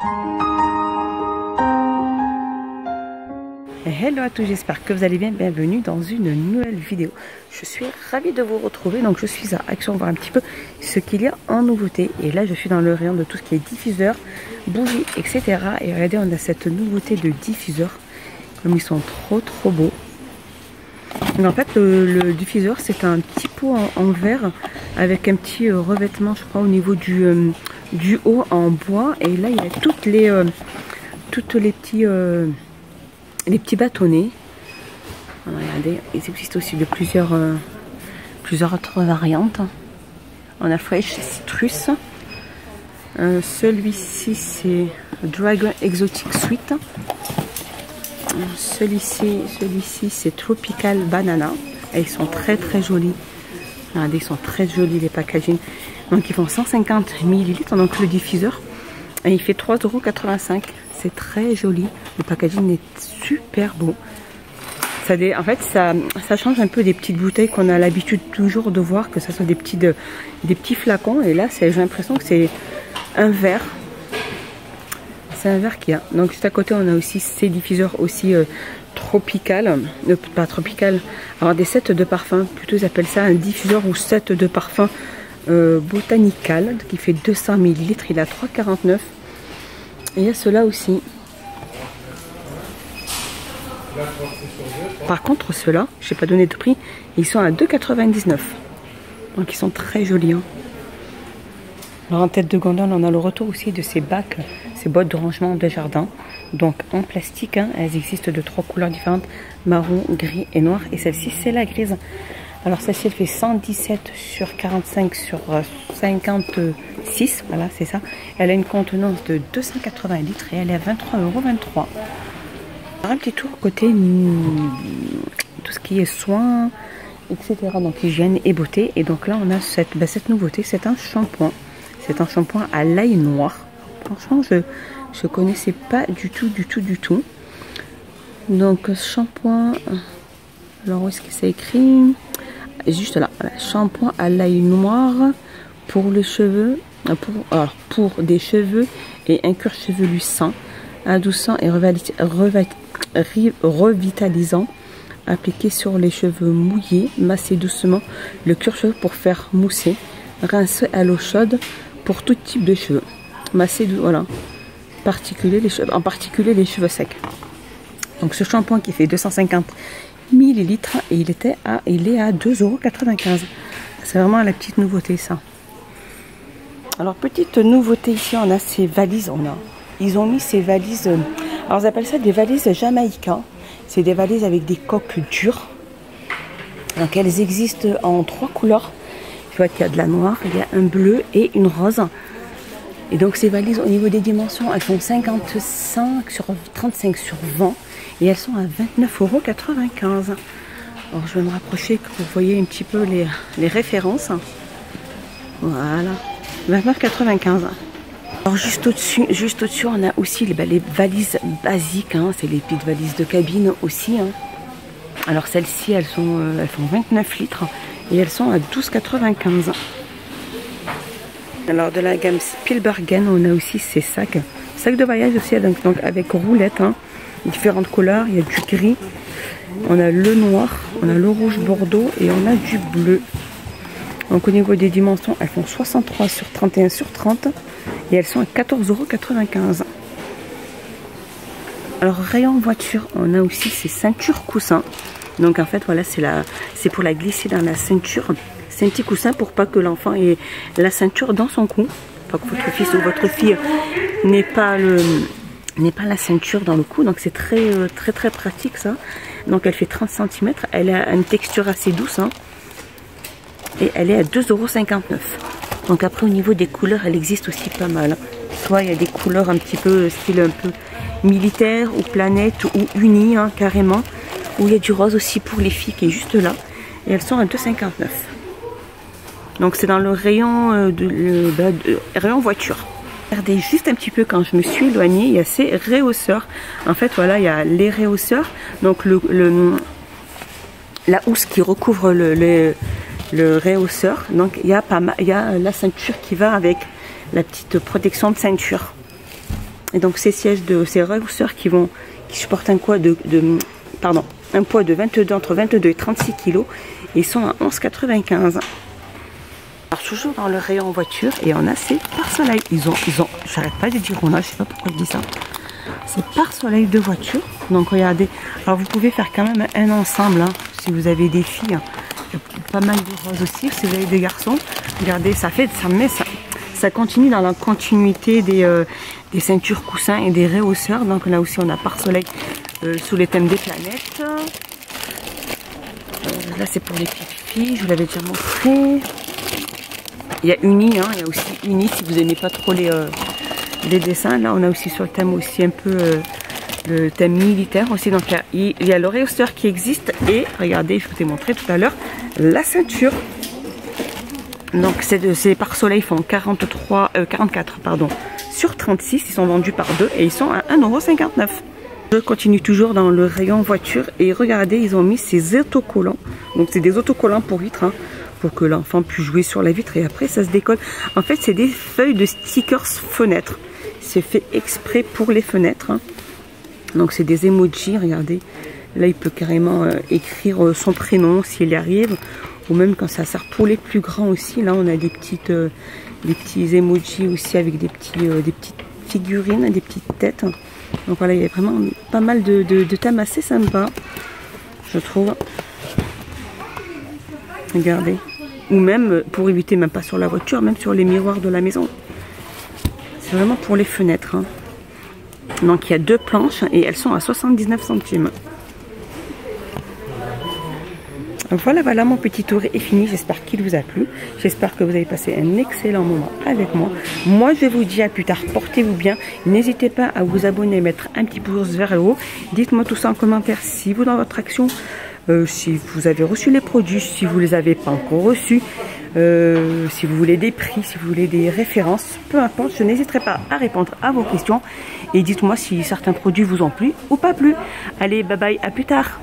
Hello à tous, j'espère que vous allez bien, bienvenue dans une nouvelle vidéo. Je suis ravie de vous retrouver, donc je suis à Action voir un petit peu ce qu'il y a en nouveauté. Et là je suis dans le rayon de tout ce qui est diffuseur, bougies, etc. Et regardez, on a cette nouveauté de diffuseur, comme ils sont trop beaux. Donc en fait le diffuseur c'est un petit pot en verre avec un petit revêtement, je crois, au niveau du haut en bois. Et là il y a toutes les petits bâtonnets. Regardez, ils existent aussi de plusieurs autres variantes. On a Fresh Citrus. Celui-ci c'est Dragon Exotic Sweet. Celui-ci c'est Tropical Banana. Et ils sont très jolis. Regardez, ils sont très jolis les packaging. Donc ils font 150 ml. Donc le diffuseur. Et il fait 3,85 €. C'est très joli. Le packaging est super beau. En fait, ça change un peu des petites bouteilles qu'on a l'habitude toujours de voir, que ce soit des petits flacons. Et là, j'ai l'impression que c'est un verre. C'est un verre qu'il y a. Donc juste à côté, on a aussi ces diffuseurs aussi tropical. Pas tropical. Alors des sets de parfum. Plutôt, ils appellent ça un diffuseur ou set de parfum botanical qui fait 200 ml. Il a 3,49 €. Et il y a ceux-là aussi. Par contre, ceux-là, je n'ai pas donné de prix, ils sont à 2,99 €. Donc ils sont très jolis. Hein. Alors en tête de gondole, on a le retour aussi de ces bacs, ces boîtes de rangement de jardin. Donc en plastique, hein, elles existent de 3 couleurs différentes, marron, gris et noir. Et celle-ci, c'est la grise. Alors celle-ci, elle fait 117 sur 45 sur 56. Voilà, c'est ça. Elle a une contenance de 280 litres et elle est à 23,23 €. Un petit tour côté tout ce qui est soins, etc. Donc hygiène et beauté. Et donc là, on a cette nouveauté. C'est un shampoing. C'est un shampoing à l'ail noir. Franchement, je connaissais pas du tout. Donc shampoing. Alors où est-ce que c'est écrit? Juste là, voilà. Shampoing à l'ail noir pour les cheveux, pour des cheveux et un cuir chevelu sain, adoucissant et revitalisant, appliqué sur les cheveux mouillés, masser doucement le cuir chevelu pour faire mousser, rincer à l'eau chaude pour tout type de cheveux, masser voilà, en particulier les cheveux secs. Donc ce shampoing qui fait 250 ml et il est à 2,95 €. C'est vraiment la petite nouveauté ça. Alors petite nouveauté ici, on a ces valises. Ils ont mis ces valises. Alors ils appellent ça des valises Jamaïca. C'est des valises avec des coques dures. Donc elles existent en 3 couleurs. Tu vois qu'il y a de la noire, il y a un bleu et une rose. Et donc ces valises, au niveau des dimensions, elles font 55 sur 35 sur 20. Et elles sont à 29,95 €. Alors je vais me rapprocher que vous voyez un petit peu les références. Voilà. 29,95 €. Alors juste au-dessus, on a aussi les valises basiques. Hein. C'est les petites valises de cabine aussi. Hein. Alors celles-ci, elles font 29 litres. Et elles sont à 12,95 €. Alors de la gamme Spielbergen, on a aussi ces sacs de voyage aussi, donc avec roulettes. Hein. Différentes couleurs, il y a du gris, on a le noir, on a le rouge bordeaux et on a du bleu. Donc au niveau des dimensions, elles font 63 sur 31 sur 30 et elles sont à 14,95 €. Alors rayon voiture, on a aussi ces ceintures coussins. Donc en fait voilà, c'est pour la glisser dans la ceinture. C'est un petit coussin pour pas que l'enfant ait la ceinture dans son cou, pas que votre fils ou votre fille n'ait pas la ceinture dans le cou. Donc c'est très pratique ça. Donc elle fait 30 cm, elle a une texture assez douce. Hein. Et elle est à 2,59 €. Donc après au niveau des couleurs, elle existe aussi pas mal. Soit il y a des couleurs un petit peu style un peu militaire ou planète ou uni, hein, carrément. Ou il y a du rose aussi pour les filles qui est juste là. Et elles sont à 2,59 €. Donc c'est dans le rayon rayon voiture. Regardez juste un petit peu quand je me suis éloignée, il y a ces réhausseurs. En fait voilà, il y a les réhausseurs, donc la housse qui recouvre le réhausseur. Donc il y a la ceinture qui va avec la petite protection de ceinture. Et donc ces sièges de ces rehausseurs qui supportent un poids entre 22 et 36 kg. Ils sont à 11,95. Alors toujours dans le rayon voiture et on a ces pare-soleil. J'arrête pas de dire on a, je sais pas pourquoi je dis ça. C'est pare-soleil de voiture. Donc regardez, alors vous pouvez faire quand même un ensemble hein, si vous avez des filles. Hein. Pas mal de roses aussi, si vous avez des garçons. Regardez, ça continue dans la continuité des ceintures coussins et des rehausseurs. Donc là aussi on a pare-soleil sous les thèmes des planètes. Là c'est pour les petites filles, je vous l'avais déjà montré. Il y a Uni, hein, il y a aussi Uni si vous n'aimez pas trop les dessins. Là on a aussi sur le thème aussi un peu le thème militaire aussi. Donc il y a le rehausseur qui existe et regardez, je vous ai montré tout à l'heure la ceinture. Donc ces pare-soleil font 44 pardon, sur 36, ils sont vendus par 2 et ils sont à 1,59 €. Je continue toujours dans le rayon voiture et regardez, ils ont mis ces autocollants. Donc c'est des autocollants pour vitre, hein, pour que l'enfant puisse jouer sur la vitre et après ça se décolle. En fait c'est des feuilles de stickers fenêtres. C'est fait exprès pour les fenêtres. Hein. Donc c'est des emojis, regardez. Là il peut carrément écrire son prénom s'il y arrive. Ou même quand ça sert pour les plus grands aussi. Là on a des petits emojis aussi avec des petites figurines, des petites têtes. Donc voilà, il y a vraiment pas mal de thèmes assez sympas, je trouve. Regardez. Ou même pour éviter, même pas sur la voiture, même sur les miroirs de la maison. C'est vraiment pour les fenêtres. Hein. Donc il y a 2 planches et elles sont à 79 centimes. Voilà, mon petit tour est fini. J'espère qu'il vous a plu. J'espère que vous avez passé un excellent moment avec moi. Moi, je vous dis à plus tard. Portez-vous bien. N'hésitez pas à vous abonner et mettre un petit pouce vers le haut. Dites-moi tout ça en commentaire si vous, dans votre action, si vous avez reçu les produits, si vous ne les avez pas encore reçus, si vous voulez des prix, si vous voulez des références, peu importe, je n'hésiterai pas à répondre à vos questions. Et dites-moi si certains produits vous ont plu ou pas plu. Allez, bye bye, à plus tard.